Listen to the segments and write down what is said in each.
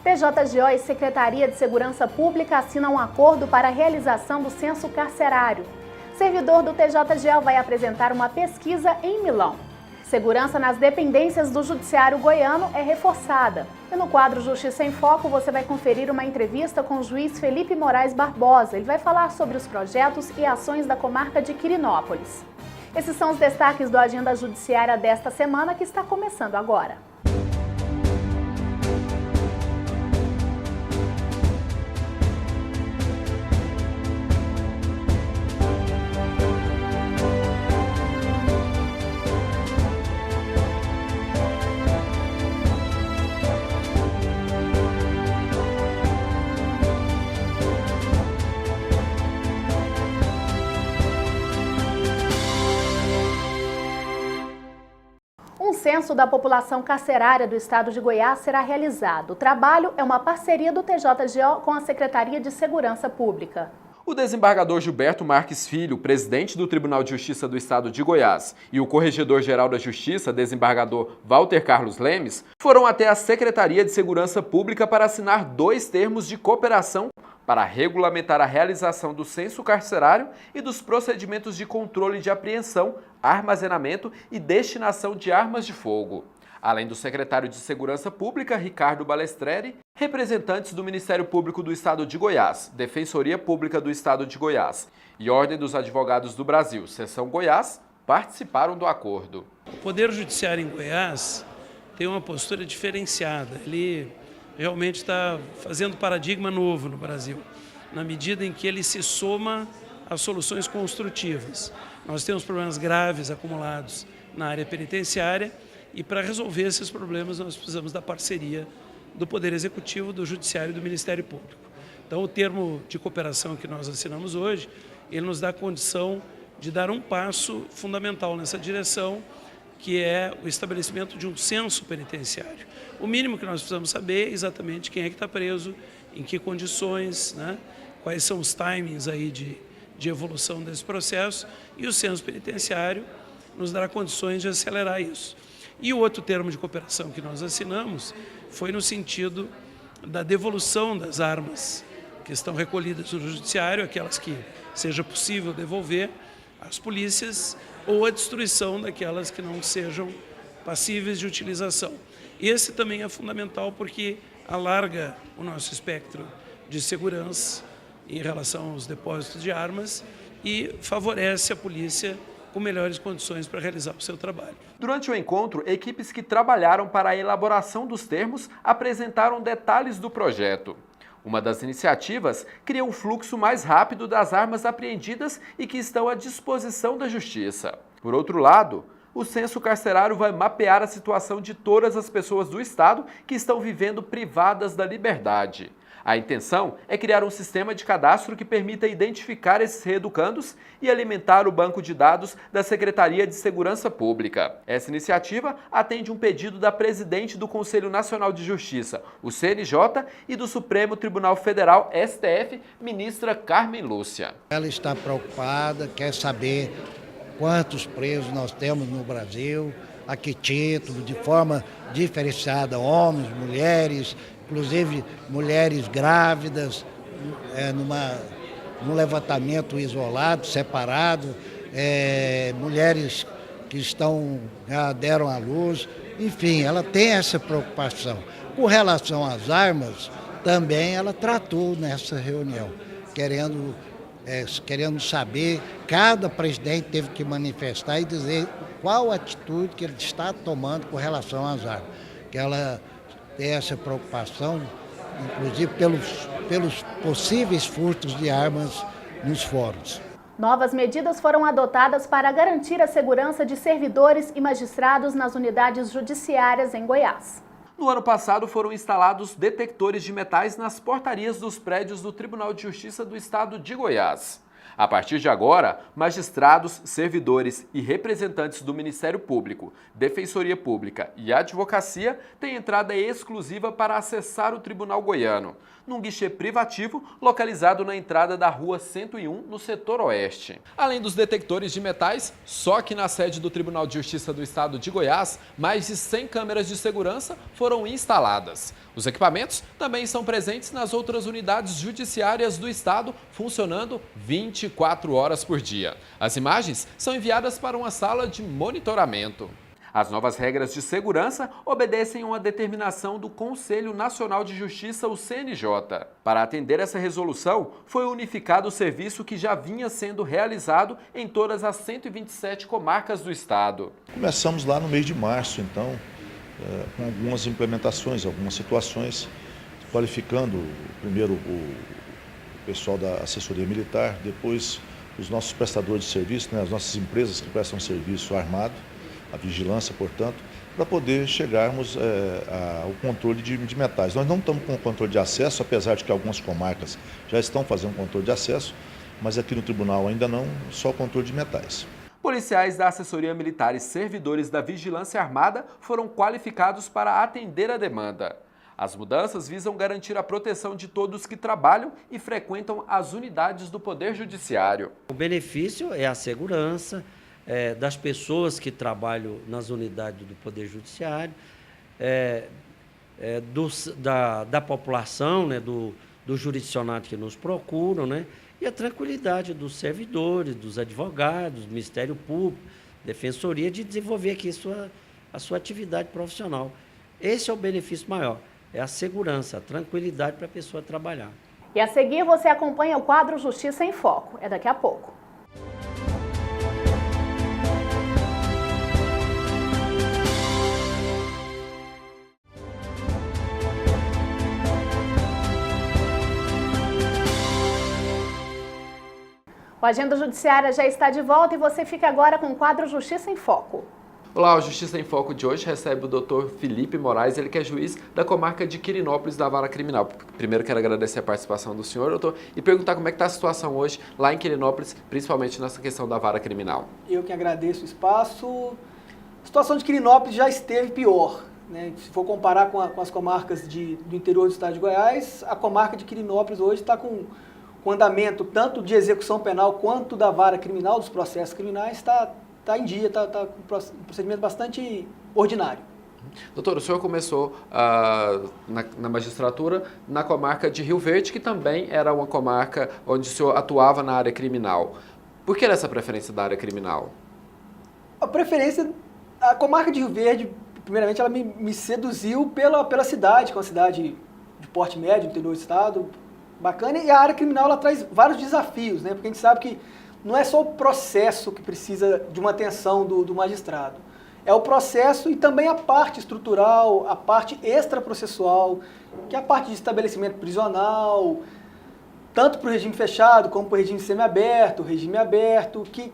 TJGO e Secretaria de Segurança Pública assinam um acordo para a realização do censo carcerário. Servidor do TJGO vai apresentar uma pesquisa em Milão. Segurança nas dependências do Judiciário goiano é reforçada. E no quadro Justiça em Foco, você vai conferir uma entrevista com o juiz Felipe Moraes Barbosa. Ele vai falar sobre os projetos e ações da comarca de Quirinópolis. Esses são os destaques do Agenda Judiciária desta semana, que está começando agora. Um censo da população carcerária do estado de Goiás será realizado. O trabalho é uma parceria do TJGO com a Secretaria de Segurança Pública. O desembargador Gilberto Marques Filho, presidente do Tribunal de Justiça do Estado de Goiás, e o corregedor-geral da Justiça, desembargador Walter Carlos Lemes, foram até a Secretaria de Segurança Pública para assinar 2 termos de cooperação para regulamentar a realização do censo carcerário e dos procedimentos de controle de apreensão, armazenamento e destinação de armas de fogo. Além do secretário de Segurança Pública, Ricardo Balestreri, representantes do Ministério Público do Estado de Goiás, Defensoria Pública do Estado de Goiás e Ordem dos Advogados do Brasil, Seção Goiás, participaram do acordo. O Poder Judiciário em Goiás tem uma postura diferenciada. Ele realmente está fazendo paradigma novo no Brasil, na medida em que ele se soma às soluções construtivas. Nós temos problemas graves acumulados na área penitenciária e para resolver esses problemas nós precisamos da parceria do Poder Executivo, do Judiciário e do Ministério Público. Então o termo de cooperação que nós assinamos hoje, ele nos dá a condição de dar um passo fundamental nessa direção, que é o estabelecimento de um censo penitenciário. O mínimo que nós precisamos saber é exatamente quem é que está preso, em que condições, né? Quais são os timings aí de evolução desse processo, e o censo penitenciário nos dará condições de acelerar isso. E o outro termo de cooperação que nós assinamos foi no sentido da devolução das armas que estão recolhidas no judiciário, aquelas que seja possível devolver às polícias, ou a destruição daquelas que não sejam passíveis de utilização. Esse também é fundamental porque alarga o nosso espectro de segurança em relação aos depósitos de armas e favorece a polícia com melhores condições para realizar o seu trabalho. Durante o encontro, equipes que trabalharam para a elaboração dos termos apresentaram detalhes do projeto. Uma das iniciativas cria um fluxo mais rápido das armas apreendidas e que estão à disposição da Justiça. Por outro lado, o censo carcerário vai mapear a situação de todas as pessoas do Estado que estão vivendo privadas da liberdade. A intenção é criar um sistema de cadastro que permita identificar esses reeducandos e alimentar o banco de dados da Secretaria de Segurança Pública. Essa iniciativa atende um pedido da presidente do Conselho Nacional de Justiça, o CNJ, e do Supremo Tribunal Federal, STF, ministra Carmen Lúcia. Ela está preocupada, quer saber quantos presos nós temos no Brasil, a que título, de forma diferenciada, homens, mulheres, inclusive mulheres grávidas, num levantamento isolado, separado, mulheres que já deram à luz, enfim, ela tem essa preocupação. Com relação às armas, também ela tratou nessa reunião, querendo saber, cada presidente teve que manifestar e dizer qual atitude que ele está tomando com relação às armas, que ela tem essa preocupação, inclusive pelos possíveis furtos de armas nos fóruns. Novas medidas foram adotadas para garantir a segurança de servidores e magistrados nas unidades judiciárias em Goiás. No ano passado foram instalados detectores de metais nas portarias dos prédios do Tribunal de Justiça do Estado de Goiás. A partir de agora, magistrados, servidores e representantes do Ministério Público, Defensoria Pública e Advocacia têm entrada exclusiva para acessar o Tribunal Goiano, num guichê privativo localizado na entrada da Rua 101, no setor oeste. Além dos detectores de metais, só que na sede do Tribunal de Justiça do Estado de Goiás, mais de 100 câmeras de segurança foram instaladas. Os equipamentos também são presentes nas outras unidades judiciárias do Estado, funcionando 24 horas por dia. As imagens são enviadas para uma sala de monitoramento. As novas regras de segurança obedecem a uma determinação do Conselho Nacional de Justiça, o CNJ. Para atender essa resolução, foi unificado o serviço que já vinha sendo realizado em todas as 127 comarcas do estado. Começamos lá no mês de março, então, com algumas implementações, algumas situações, qualificando primeiro o pessoal da assessoria militar, depois os nossos prestadores de serviço, as nossas empresas que prestam serviço armado, a vigilância, portanto, para poder chegarmos ao controle de metais. Nós não estamos com o controle de acesso, apesar de que algumas comarcas já estão fazendo controle de acesso, mas aqui no tribunal ainda não, só o controle de metais. Policiais da assessoria militar e servidores da vigilância armada foram qualificados para atender a demanda. As mudanças visam garantir a proteção de todos que trabalham e frequentam as unidades do Poder Judiciário. O benefício é a segurança das pessoas que trabalham nas unidades do Poder Judiciário, da população, do jurisdicionado que nos procuram, e a tranquilidade dos servidores, dos advogados, do Ministério Público, Defensoria, de desenvolver aqui a sua atividade profissional. Esse é o benefício maior, é a segurança, a tranquilidade para a pessoa trabalhar. E a seguir você acompanha o quadro Justiça em Foco. É daqui a pouco. O Agenda Judiciária já está de volta e você fica agora com o quadro Justiça em Foco. Olá, o Justiça em Foco de hoje recebe o Dr. Felipe Moraes, ele que é juiz da comarca de Quirinópolis da Vara Criminal. Primeiro quero agradecer a participação do senhor, doutor, e perguntar como é que está a situação hoje lá em Quirinópolis, principalmente nessa questão da Vara Criminal. Eu que agradeço o espaço. A situação de Quirinópolis já esteve pior, Se for comparar com as comarcas do interior do estado de Goiás, a comarca de Quirinópolis hoje está com andamento tanto de execução penal quanto da vara criminal, dos processos criminais, está em dia, está com um procedimento bastante ordinário. Doutor, o senhor começou na magistratura na comarca de Rio Verde, que também era uma comarca onde o senhor atuava na área criminal. Por que essa preferência da área criminal? A comarca de Rio Verde, primeiramente, ela me seduziu pela cidade, que é uma cidade de porte médio, interior do estado, bacana, e a área criminal ela traz vários desafios, porque a gente sabe que não é só o processo que precisa de uma atenção do magistrado, é o processo e também a parte estrutural, a parte extraprocessual, que é a parte de estabelecimento prisional, tanto para o regime fechado como para o regime semiaberto, regime aberto, que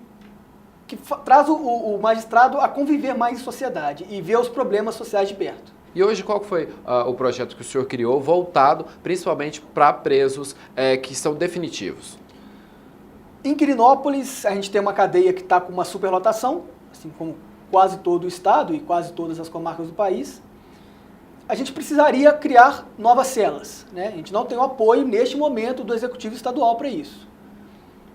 traz o magistrado a conviver mais em sociedade e ver os problemas sociais de perto. E hoje qual foi o projeto que o senhor criou voltado principalmente para presos que são definitivos? Em Quirinópolis, a gente tem uma cadeia que está com uma superlotação, assim como quase todo o estado e quase todas as comarcas do país. A gente precisaria criar novas celas, A gente não tem o apoio, neste momento, do Executivo Estadual para isso.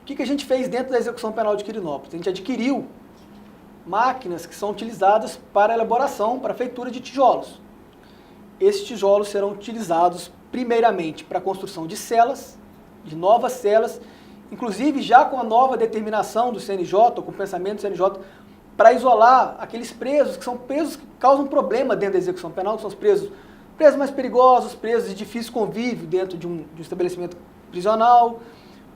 O que a gente fez dentro da execução penal de Quirinópolis? A gente adquiriu máquinas que são utilizadas para elaboração, para feitura de tijolos. Esses tijolos serão utilizados primeiramente para a construção de celas, de novas celas, inclusive já com a nova determinação do CNJ, ou com o pensamento do CNJ, para isolar aqueles presos que são presos que causam problema dentro da execução penal, que são os presos mais perigosos, presos de difícil convívio dentro de um estabelecimento prisional,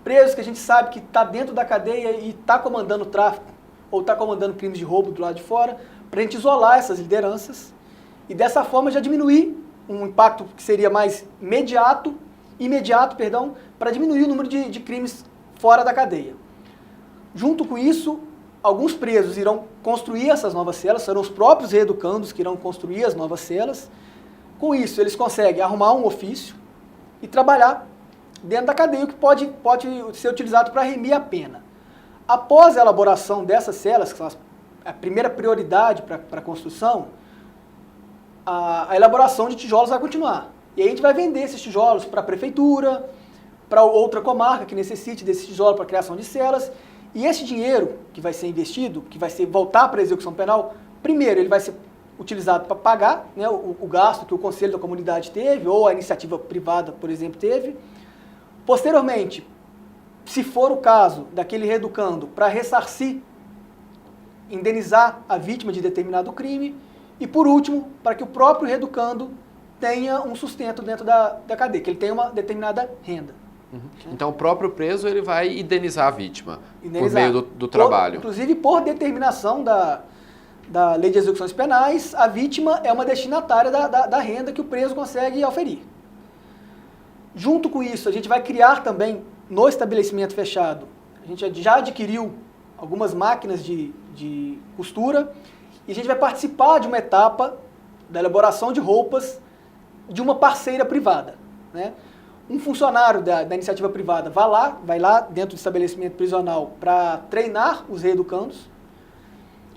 presos que a gente sabe que está dentro da cadeia e está comandando o tráfico, ou está comandando crimes de roubo do lado de fora, para a gente isolar essas lideranças e dessa forma já diminuir um impacto que seria mais imediato, para diminuir o número de crimes fora da cadeia. Junto com isso, alguns presos irão construir essas novas celas, serão os próprios reeducandos que irão construir as novas celas. Com isso, eles conseguem arrumar um ofício e trabalhar dentro da cadeia, o que pode ser utilizado para remir a pena. Após a elaboração dessas celas, que são a primeira prioridade para a construção, a elaboração de tijolos vai continuar. E aí a gente vai vender esses tijolos para a prefeitura, para outra comarca que necessite desse tijolo para a criação de celas. E esse dinheiro que vai ser investido, que vai voltar para a execução penal, primeiro ele vai ser utilizado para pagar, né, o gasto que o Conselho da Comunidade teve, ou a iniciativa privada, por exemplo, teve. Posteriormente, se for o caso daquele reeducando, para ressarcir, indenizar a vítima de determinado crime. E por último, para que o próprio reeducando tenha um sustento dentro da cadeia, que ele tenha uma determinada renda. Então o próprio preso ele vai indenizar a vítima por meio do trabalho. Inclusive por determinação da Lei de Execuções Penais, a vítima é uma destinatária da renda que o preso consegue oferir. Junto com isso, a gente vai criar também, no estabelecimento fechado, a gente já adquiriu algumas máquinas de costura e a gente vai participar de uma etapa da elaboração de roupas de uma parceira privada, né? Um funcionário da iniciativa privada vai lá dentro do estabelecimento prisional para treinar os reeducandos.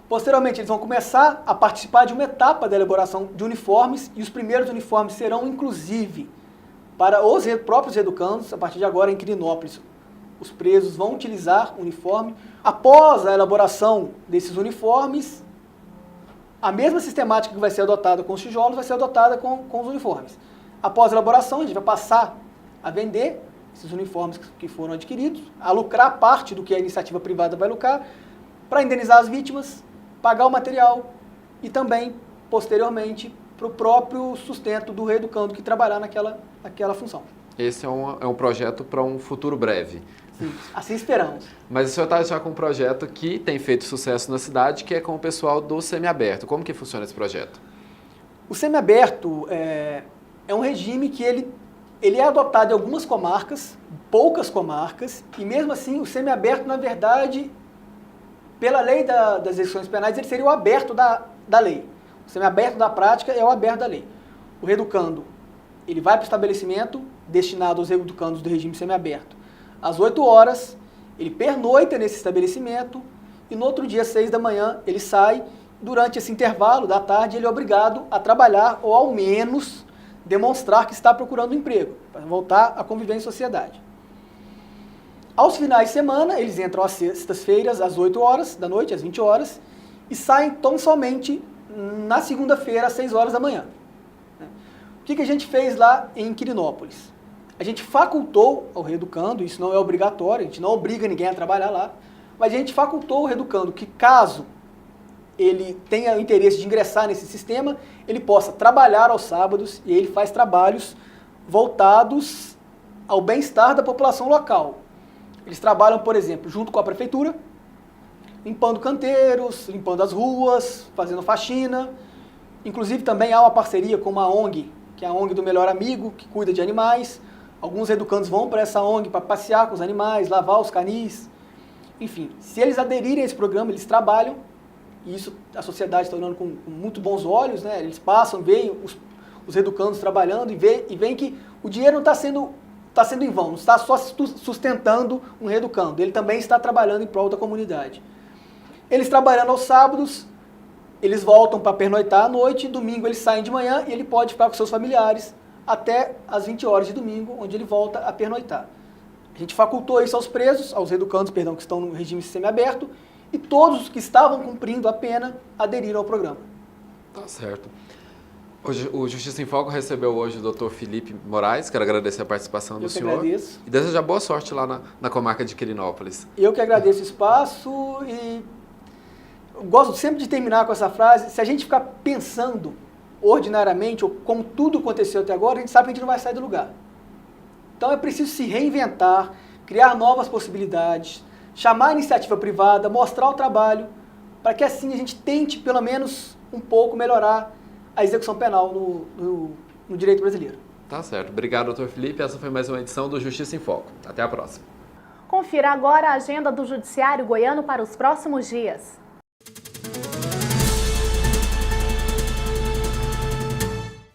Posteriormente, eles vão começar a participar de uma etapa da elaboração de uniformes, e os primeiros uniformes serão, inclusive, para os próprios reeducandos. A partir de agora, em Quirinópolis, os presos vão utilizar uniforme. Após a elaboração desses uniformes, a mesma sistemática que vai ser adotada com os tijolos vai ser adotada com os uniformes. Após a elaboração, a gente vai passar a vender esses uniformes que foram adquiridos, a lucrar parte do que a iniciativa privada vai lucrar, para indenizar as vítimas, pagar o material e também, posteriormente, para o próprio sustento do reeducando que trabalhar naquela função. Esse é um projeto para um futuro breve. Sim, assim esperamos. Mas o senhor está já com um projeto que tem feito sucesso na cidade, que é com o pessoal do semiaberto. Como que funciona esse projeto? O semiaberto é um regime que ele é adotado em algumas comarcas, poucas comarcas, e mesmo assim o semiaberto, na verdade, pela lei das execuções penais, ele seria o aberto da lei. O semiaberto da prática é o aberto da lei. O reeducando, ele vai para o estabelecimento destinado aos reeducandos do regime semiaberto. Às 8 horas, ele pernoita nesse estabelecimento e no outro dia, às 6 da manhã, ele sai. Durante esse intervalo da tarde, ele é obrigado a trabalhar ou ao menos demonstrar que está procurando um emprego, para voltar a conviver em sociedade. Aos finais de semana, eles entram às sextas-feiras, às 8 horas da noite, às 20 horas, e saem tão somente na segunda-feira, às 6 horas da manhã. O que a gente fez lá em Quirinópolis? A gente facultou ao reeducando, isso não é obrigatório, a gente não obriga ninguém a trabalhar lá, mas a gente facultou o reeducando que, caso ele tenha o interesse de ingressar nesse sistema, ele possa trabalhar aos sábados, e ele faz trabalhos voltados ao bem-estar da população local. Eles trabalham, por exemplo, junto com a prefeitura, limpando canteiros, limpando as ruas, fazendo faxina. Inclusive também há uma parceria com uma ONG, que é a ONG do Melhor Amigo, que cuida de animais. Alguns educandos vão para essa ONG para passear com os animais, lavar os canis. Enfim, se eles aderirem a esse programa, eles trabalham, e isso a sociedade está olhando com muito bons olhos, né? Eles passam, veem os educandos trabalhando e veem que o dinheiro não está sendo em vão, não está só sustentando um reeducando, ele também está trabalhando em prol da comunidade. Eles trabalhando aos sábados, eles voltam para pernoitar à noite, domingo eles saem de manhã e ele pode ficar com seus familiares até às 20 horas de domingo, onde ele volta a pernoitar. A gente facultou isso aos presos, aos reeducandos, que estão no regime semiaberto, e todos os que estavam cumprindo a pena aderiram ao programa. Tá certo. Hoje, o Justiça em Foco recebeu hoje o Dr. Felipe Moraes, quero agradecer a participação do senhor. Eu que agradeço. E desejar boa sorte lá na comarca de Quirinópolis. Eu que agradeço o espaço e eu gosto sempre de terminar com essa frase: se a gente ficar pensando ordinariamente, ou como tudo aconteceu até agora, a gente sabe que a gente não vai sair do lugar. Então é preciso se reinventar, criar novas possibilidades, chamar a iniciativa privada, mostrar o trabalho, para que assim a gente tente, pelo menos um pouco, melhorar a execução penal no direito brasileiro. Tá certo. Obrigado, Dr. Felipe. Essa foi mais uma edição do Justiça em Foco. Até a próxima. Confira agora a agenda do Judiciário Goiano para os próximos dias.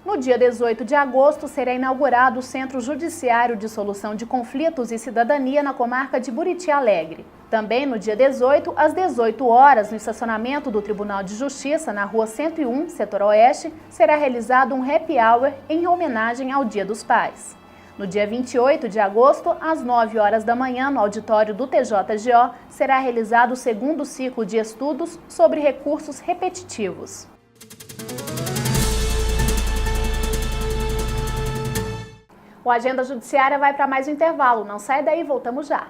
No dia 18 de agosto, será inaugurado o Centro Judiciário de Solução de Conflitos e Cidadania na comarca de Buriti Alegre. Também no dia 18, às 18 horas, no estacionamento do Tribunal de Justiça, na Rua 101, Setor Oeste, será realizado um happy hour em homenagem ao Dia dos Pais. No dia 28 de agosto, às 9 horas da manhã, no auditório do TJGO, será realizado o segundo ciclo de estudos sobre recursos repetitivos. O Agenda Judiciária vai para mais um intervalo. Não sai daí, voltamos já.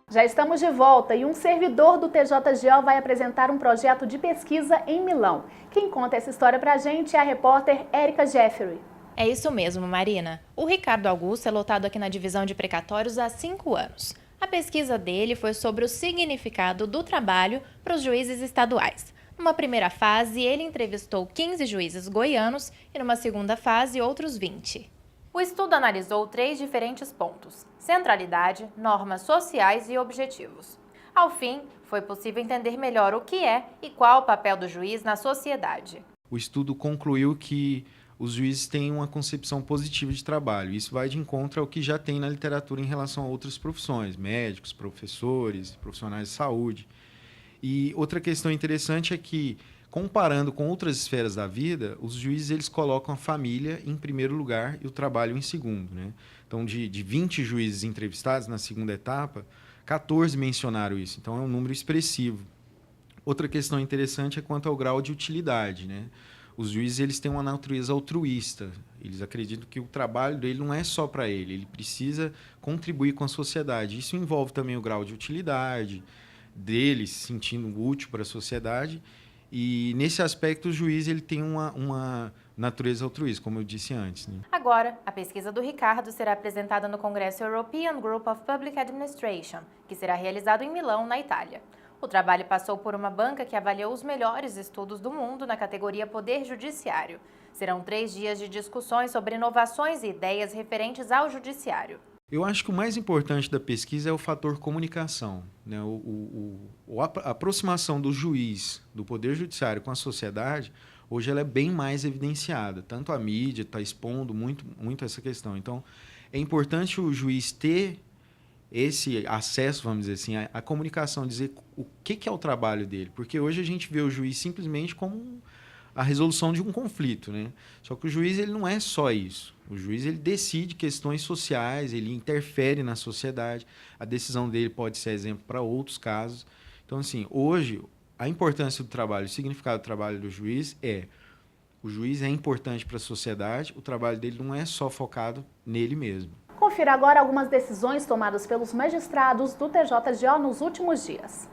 Já estamos de volta e um servidor do TJGO vai apresentar um projeto de pesquisa em Milão. Quem conta essa história pra gente é a repórter Érica Jeffrey. É isso mesmo, Marina. O Ricardo Augusto é lotado aqui na divisão de precatórios há 5 anos. A pesquisa dele foi sobre o significado do trabalho para os juízes estaduais. Numa primeira fase, ele entrevistou 15 juízes goianos e numa segunda fase, outros 20. O estudo analisou 3 diferentes pontos: centralidade, normas sociais e objetivos. Ao fim, foi possível entender melhor o que é e qual o papel do juiz na sociedade. O estudo concluiu que os juízes têm uma concepção positiva de trabalho. Isso vai de encontro ao que já tem na literatura em relação a outras profissões, médicos, professores, profissionais de saúde. E outra questão interessante é que, comparando com outras esferas da vida, os juízes eles colocam a família em primeiro lugar e o trabalho em segundo, né? Então, de 20 juízes entrevistados na segunda etapa, 14 mencionaram isso. Então, é um número expressivo. Outra questão interessante é quanto ao grau de utilidade, né? Os juízes eles têm uma natureza altruísta. Eles acreditam que o trabalho dele não é só para ele precisa contribuir com a sociedade. Isso envolve também o grau de utilidade dele, se sentindo útil para a sociedade. E, nesse aspecto, o juiz ele tem uma natureza altruísta, como eu disse antes, né? Agora, a pesquisa do Ricardo será apresentada no Congresso European Group of Public Administration, que será realizado em Milão, na Itália. O trabalho passou por uma banca que avaliou os melhores estudos do mundo na categoria Poder Judiciário. Serão 3 dias de discussões sobre inovações e ideias referentes ao judiciário. Eu acho que o mais importante da pesquisa é o fator comunicação, né? A aproximação do juiz, do Poder Judiciário com a sociedade, hoje ela é bem mais evidenciada. Tanto a mídia está expondo muito essa questão. Então, é importante o juiz ter esse acesso, vamos dizer assim, à comunicação, dizer o que é o trabalho dele. Porque hoje a gente vê o juiz simplesmente como a resolução de um conflito, né? Só que o juiz ele não é só isso. O juiz ele decide questões sociais, ele interfere na sociedade. A decisão dele pode ser exemplo para outros casos. Então, assim, hoje, a importância do trabalho, o significado do trabalho do juiz o juiz é importante para a sociedade, o trabalho dele não é só focado nele mesmo. Confira agora algumas decisões tomadas pelos magistrados do TJGO nos últimos dias.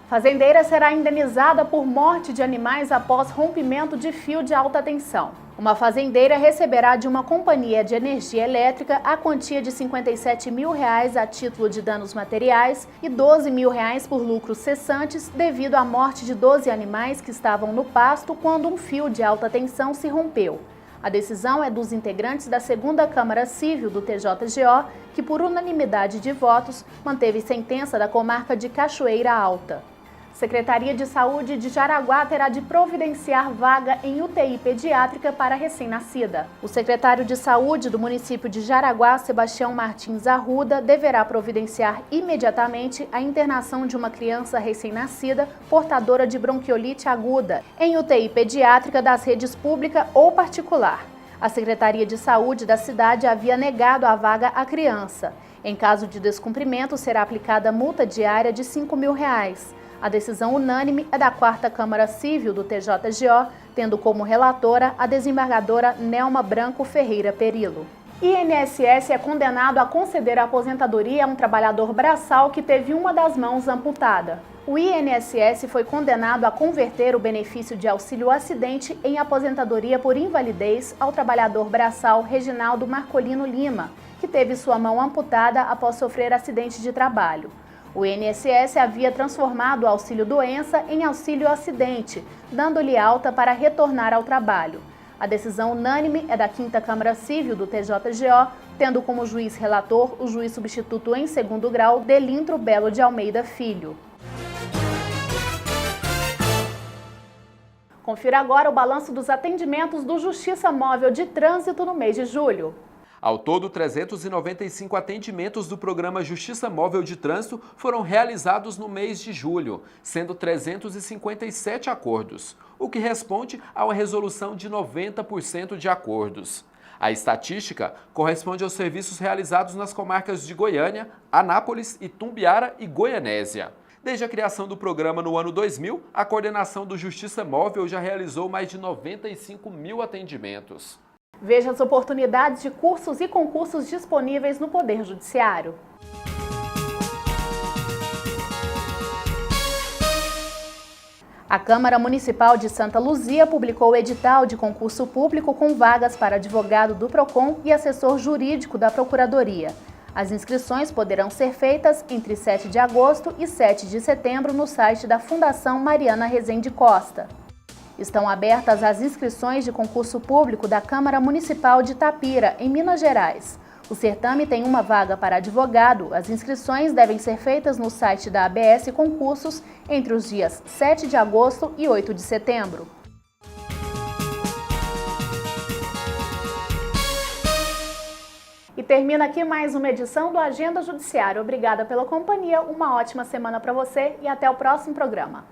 Fazendeira será indenizada por morte de animais após rompimento de fio de alta tensão. Uma fazendeira receberá de uma companhia de energia elétrica a quantia de R$ 57 mil a título de danos materiais e R$ 12 mil por lucros cessantes devido à morte de 12 animais que estavam no pasto quando um fio de alta tensão se rompeu. A decisão é dos integrantes da 2ª Câmara Civil do TJGO, que por unanimidade de votos manteve sentença da comarca de Cachoeira Alta. Secretaria de Saúde de Jaraguá terá de providenciar vaga em UTI pediátrica para recém-nascida. O secretário de Saúde do município de Jaraguá, Sebastião Martins Arruda, deverá providenciar imediatamente a internação de uma criança recém-nascida portadora de bronquiolite aguda em UTI pediátrica das redes pública ou particular. A Secretaria de Saúde da cidade havia negado a vaga à criança. Em caso de descumprimento, será aplicada multa diária de R$ 5 mil. A decisão unânime é da 4ª Câmara Civil do TJGO, tendo como relatora a desembargadora Nelma Branco Ferreira Perilo. INSS é condenado a conceder a aposentadoria a um trabalhador braçal que teve uma das mãos amputada. O INSS foi condenado a converter o benefício de auxílio-acidente em aposentadoria por invalidez ao trabalhador braçal Reginaldo Marcolino Lima, que teve sua mão amputada após sofrer acidente de trabalho. O INSS havia transformado o auxílio-doença em auxílio-acidente, dando-lhe alta para retornar ao trabalho. A decisão unânime é da 5ª Câmara Civil do TJGO, tendo como juiz relator o juiz substituto em 2º grau, Delintro Belo de Almeida Filho. Confira agora o balanço dos atendimentos do Justiça Móvel de Trânsito no mês de julho. Ao todo, 395 atendimentos do programa Justiça Móvel de Trânsito foram realizados no mês de julho, sendo 357 acordos, o que responde a uma resolução de 90% de acordos. A estatística corresponde aos serviços realizados nas comarcas de Goiânia, Anápolis, Itumbiara e Goianésia. Desde a criação do programa no ano 2000, a coordenação do Justiça Móvel já realizou mais de 95 mil atendimentos. Veja as oportunidades de cursos e concursos disponíveis no Poder Judiciário. A Câmara Municipal de Santa Luzia publicou o edital de concurso público com vagas para advogado do PROCON e assessor jurídico da Procuradoria. As inscrições poderão ser feitas entre 7 de agosto e 7 de setembro no site da Fundação Mariana Rezende Costa. Estão abertas as inscrições de concurso público da Câmara Municipal de Itapira, em Minas Gerais. O certame tem uma vaga para advogado. As inscrições devem ser feitas no site da ABS Concursos entre os dias 7 de agosto e 8 de setembro. E termina aqui mais uma edição do Agenda Judiciário. Obrigada pela companhia, uma ótima semana para você e até o próximo programa.